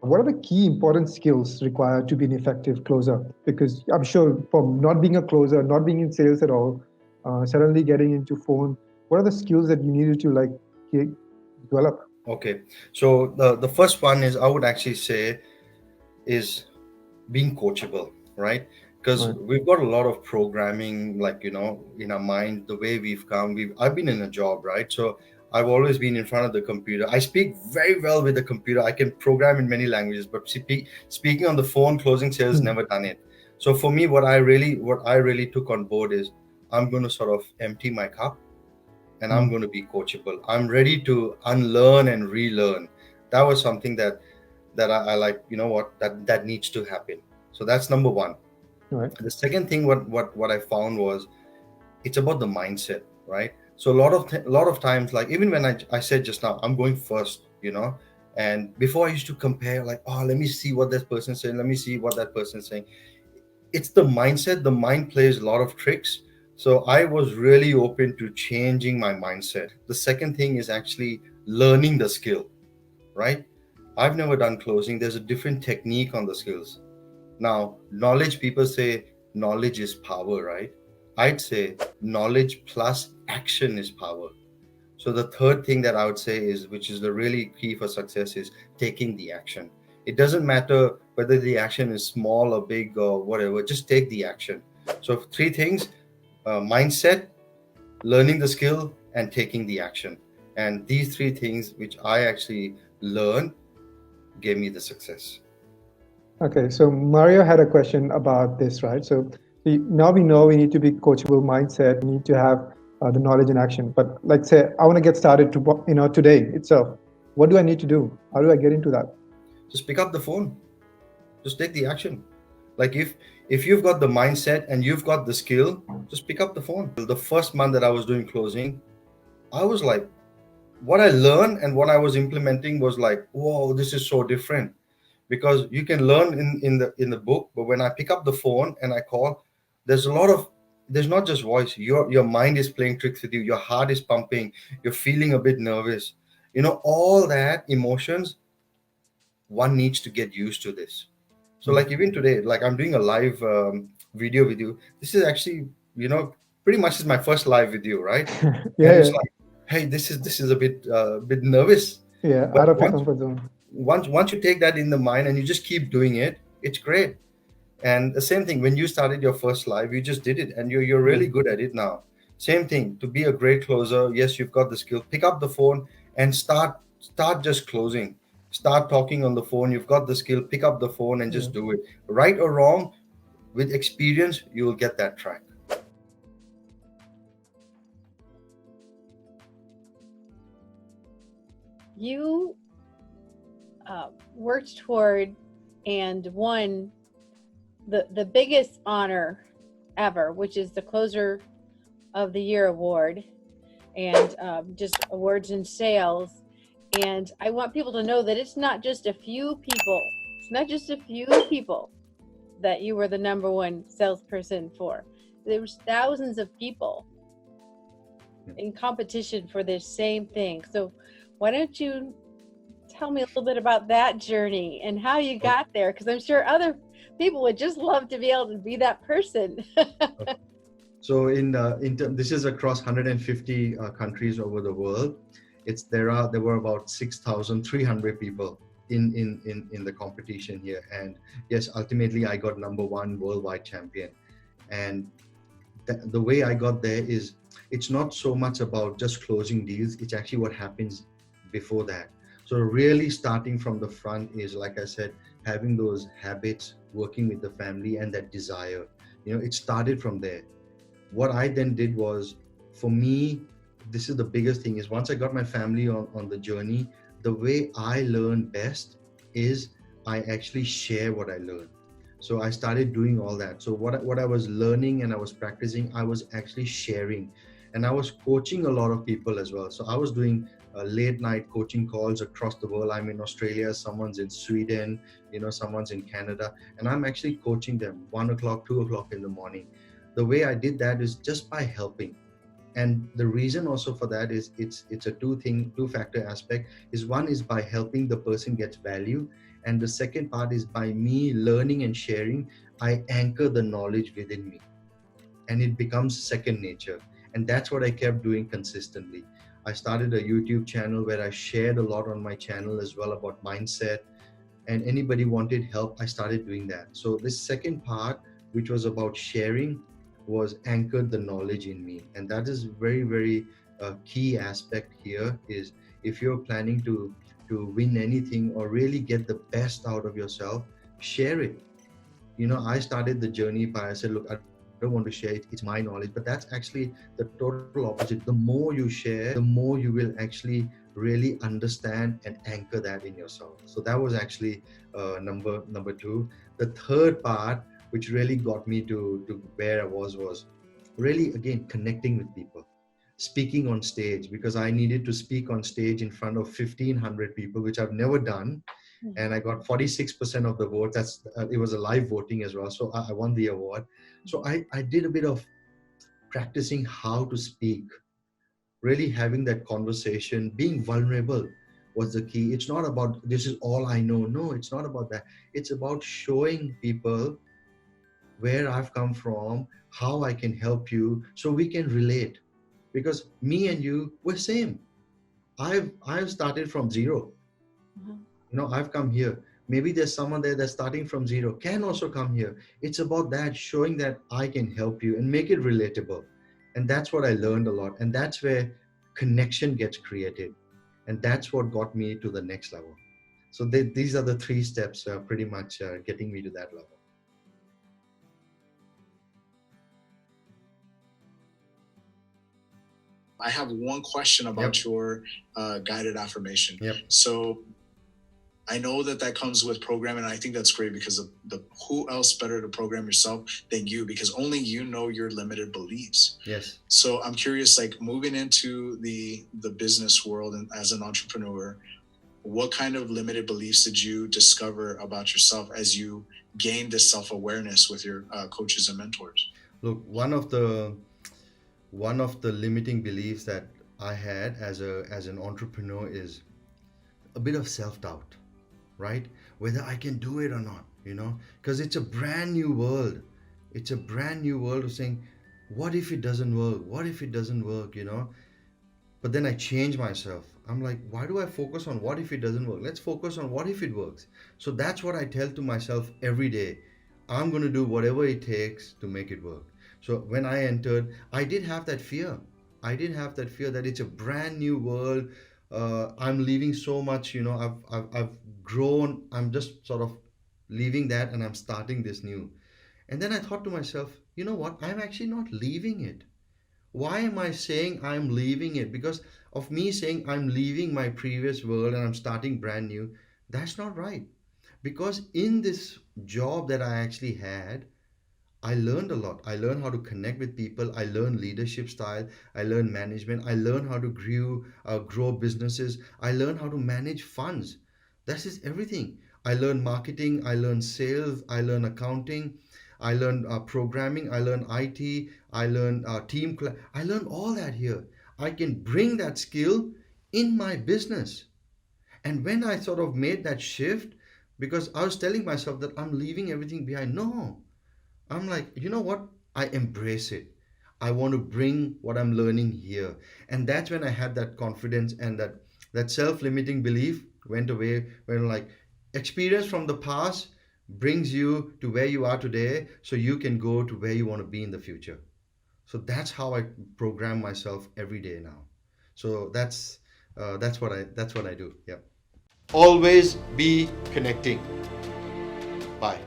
What are the key important skills required to be an effective closer? Because I'm sure from not being a closer, not being in sales at all, suddenly getting into phone, what are the skills that you needed to like develop? Okay, so the first one is I would actually say is being coachable, right? Because Right. we've got a lot of programming, like in our mind, the way we've come. I've been in a job, right? So I've always been in front of the computer. I speak very well with the computer. I can program in many languages, but speaking on the phone, closing sales, Hmm. never done it. So for me, what I really took on board is I'm going to sort of empty my cup and I'm Hmm. going to be coachable. I'm ready to unlearn and relearn. That was something that I like. You know what? That needs to happen. So that's number one. Right. The second thing, what I found was it's about the mindset, right? So a lot of times, like even when I said just now, I'm going first, and before I used to compare, like, oh, let me see what that person's saying, let me see what that person's saying. It's the mindset. The mind plays a lot of tricks. So I was really open to changing my mindset. The second thing is actually learning the skill, right? I've never done closing. There's a different technique on the skills. Now, knowledge, people say knowledge is power, right? I'd say knowledge plus action is power. So the third thing that I would say is, which is the really key for success, is taking the action. It doesn't matter whether the action is small or big or whatever, just take the action. So three things: mindset, learning the skill, and taking the action. And these three things, which I actually learned, gave me the success. Okay, so Mario had a question about this, right? So now we know we need to be coachable mindset, we need to have the knowledge and action. But let's say I want to get started today itself. What do I need to do? How do I get into that? Just pick up the phone, just take the action. Like if you've got the mindset and you've got the skill, just pick up the phone. The first month that I was doing closing, I was like, what I learned and what I was implementing was like, whoa, this is so different. Because you can learn in the book, but when I pick up the phone and I call, there's a lot of there's not just voice. Your mind is playing tricks with you, your heart is pumping, you're feeling a bit nervous. All that emotions, one needs to get used to this. So Hmm. like even today, like I'm doing a live video with you. This is actually, pretty much is my first live video, right? Yeah, And it's yeah, like, hey, this is a bit nervous. yeah. But Out of your once comfort zone. once you take that in the mind and you just keep doing it, it's great. And the same thing, when you started your first live, you just did it and you're really Hmm. good at it now. Same thing, to be a great closer, yes, you've got the skill. Pick up the phone and start just closing. Start talking on the phone. You've got the skill, pick up the phone and Yeah. just do it. Right or wrong, with experience, you will get that track. You worked toward and won the biggest honor ever, which is the Closer of the Year award, and just awards in sales. And I want people to know that it's not just a few people. It's not just a few people that you were the number one salesperson for. There was thousands of people in competition for this same thing. So why don't you tell me a little bit about that journey and how you got there? Because I'm sure other people would just love to be able to be that person. So this is across 150 countries over the world. There were about 6,300 people in the competition here, and yes, ultimately I got number one worldwide champion. And the way I got there is, it's not so much about just closing deals. It's actually what happens before that. So really starting from the front is, like I said, having those habits, working with the family, and that desire. It started from there. What I then did was, for me, this is the biggest thing, is once I got my family on the journey, the way I learn best is I actually share what I learned. So I started doing all that. So what I was learning and I was practicing, I was actually sharing. And I was coaching a lot of people as well. So I was doing late night coaching calls across the world. I'm in Australia, someone's in Sweden, someone's in Canada, and I'm actually coaching them 1 o'clock, 2 o'clock in the morning. The way I did that is just by helping. And the reason also for that is, it's a two factor aspect. Is one is by helping the person gets value, And the second part is by me learning and sharing, I anchor the knowledge within me and it becomes second nature. And that's what I kept doing consistently. I started a YouTube channel where I shared a lot on my channel as well about mindset, and anybody wanted help, I started doing that. So this second part, which was about sharing, was anchored the knowledge in me. And that is very, very key aspect here is if you're planning to win anything or really get the best out of yourself, share it. I started the journey by I said, look, I don't want to share it. It's my knowledge. But that's actually the total opposite. The more you share, the more you will actually really understand and anchor that in yourself. So that was actually number two. The third part, which really got me to where I was really again connecting with people, speaking on stage, because I needed to speak on stage in front of 1,500 people, which I've never done, and I got 46% of the vote. It was a live voting as well, so I won the award. So I did a bit of practicing how to speak, really having that conversation, being vulnerable was the key. It's not about this is all I know. No, it's not about that. It's about showing people where I've come from, how I can help you, so we can relate. Because me and you, we're same. I've started from zero. I've come here. Maybe there's someone there that's starting from zero, can also come here. It's about that, showing that I can help you and make it relatable. And that's what I learned a lot. And that's where connection gets created. And that's what got me to the next level. So these are the three steps pretty much getting me to that level. I have one question about your guided affirmation. Yep. So I know that comes with programming, and I think that's great because who else better to program yourself than you, because only you know your limited beliefs. Yes. So I'm curious, like moving into the business world and as an entrepreneur, what kind of limited beliefs did you discover about yourself as you gained this self-awareness with your coaches and mentors? Look, one of the limiting beliefs that I had as an entrepreneur is a bit of self-doubt, right? Whether I can do it or not, because it's a brand new world. It's a brand new world of saying, what if it doesn't work? What if it doesn't work, But then I change myself. I'm like, why do I focus on what if it doesn't work? Let's focus on what if it works. So that's what I tell to myself every day. I'm going to do whatever it takes to make it work. So when I entered, I did have that fear. I did have that fear that it's a brand new world. I'm leaving so much, I've grown. I'm just sort of leaving that and I'm starting this new. And then I thought to myself, you know what? I'm actually not leaving it. Why am I saying I'm leaving it? Because of me saying I'm leaving my previous world and I'm starting brand new, that's not right. Because in this job that I actually had, I learned a lot. I learned how to connect with people. I learned leadership style. I learned management. I learned how to grow businesses. I learned how to manage funds. That is everything. I learned marketing. I learned sales. I learned accounting. I learned programming. I learned IT. I learned I learned all that here. I can bring that skill in my business. And when I sort of made that shift, because I was telling myself that I'm leaving everything behind. No, I'm like, you know what? I embrace it. I want to bring what I'm learning here. And that's when I had that confidence, and that self-limiting belief went away, when like experience from the past brings you to where you are today, so you can go to where you want to be in the future. So that's how I program myself every day now. So that's what I do. Yeah. Always be connecting. Bye.